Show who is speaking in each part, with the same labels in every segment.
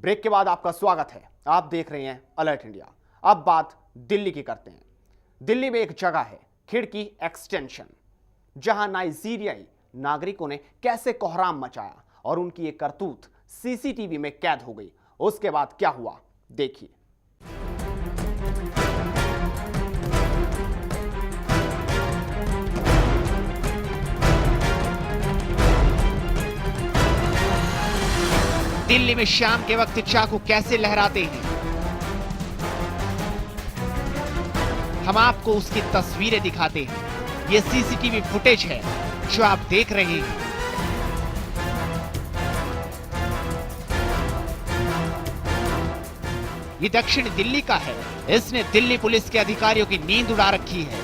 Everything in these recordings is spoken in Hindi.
Speaker 1: ब्रेक के बाद आपका स्वागत है। आप देख रहे हैं अलर्ट इंडिया। अब बात दिल्ली की करते हैं। दिल्ली में एक जगह है खिड़की एक्सटेंशन, जहां नाइजीरियाई नागरिकों ने कैसे कोहराम मचाया और उनकी ये करतूत सीसीटीवी में कैद हो गई। उसके बाद क्या हुआ, देखिए। दिल्ली में शाम के वक्त चाकू कैसे लहराते हैं, हम आपको उसकी तस्वीरें दिखाते हैं। ये सीसीटीवी फुटेज है जो आप देख रहे हैं। ये दक्षिण दिल्ली का है। इसने दिल्ली पुलिस के अधिकारियों की नींद उड़ा रखी है।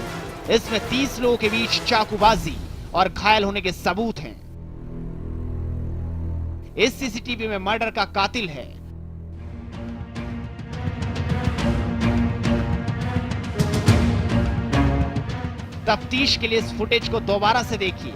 Speaker 1: इसमें 30 लोगों के बीच चाकूबाजी और घायल होने के सबूत हैं। इस सीसीटीवी में मर्डर का कातिल है। तफ्तीश के लिए इस फुटेज को दोबारा से देखिए।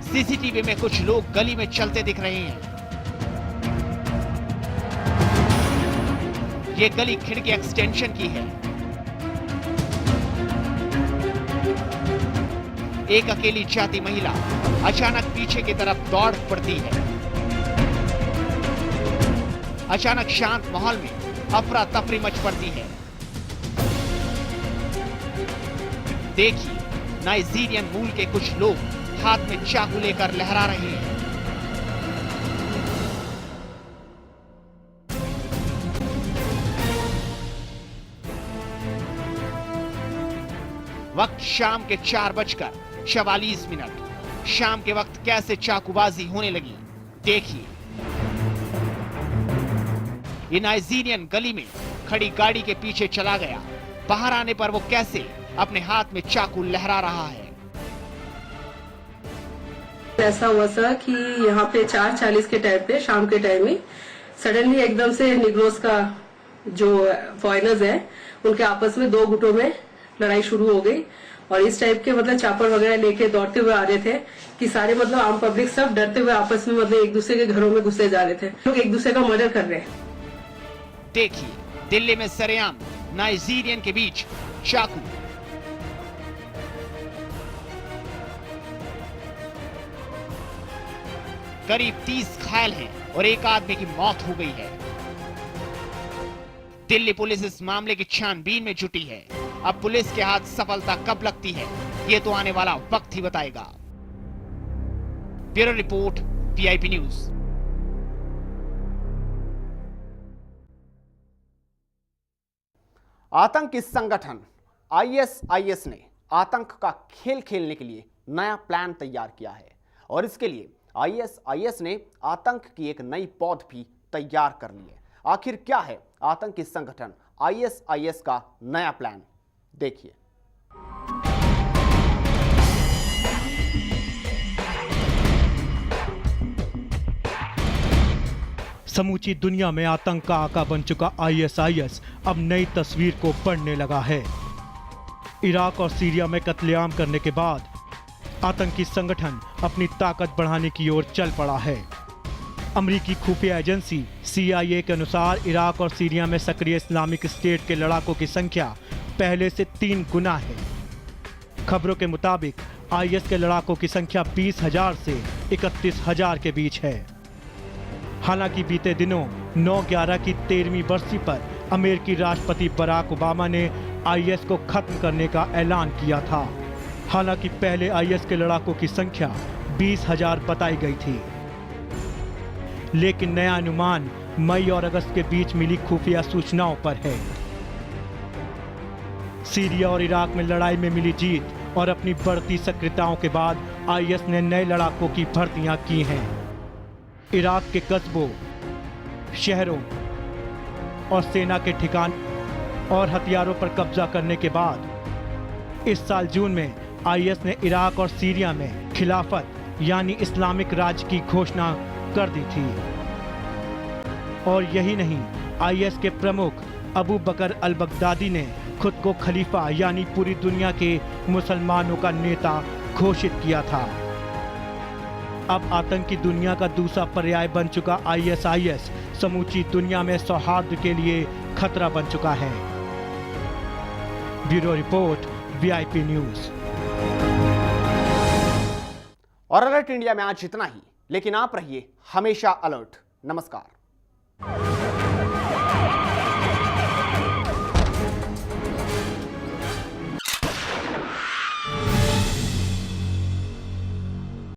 Speaker 1: सीसीटीवी में कुछ लोग गली में चलते दिख रहे हैं। ये गली खिड़की एक्सटेंशन की है। एक अकेली जाती महिला अचानक पीछे की तरफ दौड़ पड़ती है। अचानक शांत माहौल में अफरा तफरी मच पड़ती है। देखिए, नाइजीरियन मूल के कुछ लोग हाथ में चाकू लेकर लहरा रहे हैं। वक्त शाम के 4:44। शाम के वक्त कैसे चाकूबाजी होने लगी, देखिए। ये नाइजीरियन गली में खड़ी गाड़ी के पीछे चला गया। बाहर आने पर वो कैसे अपने हाथ में चाकू लहरा रहा है।
Speaker 2: ऐसा हुआ सर कि यहाँ पे 4:40 के टाइम पे, शाम के टाइम में सडनली एकदम से निग्रोस का जो फॉरेनर्स है उनके आपस में दो गुटों में लड़ाई शुरू हो गई। और इस टाइप के मतलब चापर वगैरह लेके दौड़ते हुए आ रहे थे कि सारे मतलब आम पब्लिक सब डरते हुए आपस में मतलब एक दूसरे के घरों में घुसे जा रहे थे। लोग एक दूसरे का मर्डर कर रहे हैं।
Speaker 1: देखिए, दिल्ली में सरेआम नाइजीरियन के बीच चाकू। करीब 30 घायल हैं और एक आदमी की मौत हो गई है। दिल्ली पुलिस इस मामले की छानबीन में जुटी है। अब पुलिस के हाथ सफलता कब लगती है, ये तो आने वाला वक्त ही बताएगा। Bureau report, PIP news. आतंकी संगठन ISIS ने आतंक का खेल खेलने के लिए नया प्लान तैयार किया है और इसके लिए ISIS ने आतंक की एक नई पौध भी तैयार कर ली है। आखिर क्या है आतंकी संगठन ISIS का नया प्लान, देखिए।
Speaker 3: समूची दुनिया में आतंक का आका बन चुका ISIS अब नई तस्वीर को पढ़ने लगा है। इराक और सीरिया में कत्लेआम करने के बाद आतंकी संगठन अपनी ताकत बढ़ाने की ओर चल पड़ा है। अमेरिकी खुफिया एजेंसी CIA के अनुसार इराक और सीरिया में सक्रिय इस्लामिक स्टेट के लड़ाकों की संख्या पहले से 3 गुना है। खबरों के मुताबिक IS के लड़ाकों की संख्या 20,000 से 31,000 के बीच है। हालांकि बीते दिनों 9/11 की 13वीं बरसी पर अमेरिकी राष्ट्रपति बराक ओबामा ने IS को खत्म करने का ऐलान किया था। हालांकि पहले IS के लड़ाकों की संख्या 20,000 बताई गई थी, लेकिन नया अनुमान मई और अगस्त के बीच मिली खुफिया सूचनाओं पर है। सीरिया और इराक में लड़ाई में मिली जीत और अपनी बढ़ती सक्रियताओं के बाद IS ने नए लड़ाकों की भर्तियां की हैं। इराक के कस्बों, शहरों और सेना के ठिकान और हथियारों पर कब्जा करने के बाद इस साल जून में IS ने इराक और सीरिया में खिलाफत यानी इस्लामिक राज्य की घोषणा कर दी थी। और यही नहीं, IS के प्रमुख अबू बकर अल बगदादी ने खुद को खलीफा यानी पूरी दुनिया के मुसलमानों का नेता घोषित किया था। अब आतंकी दुनिया का दूसरा पर्याय बन चुका ISIS समूची दुनिया में सौहार्द के लिए खतरा बन चुका है। Bureau report, VIP news.
Speaker 1: और अलर्ट इंडिया में आज इतना ही, लेकिन आप रहिए हमेशा अलर्ट। नमस्कार।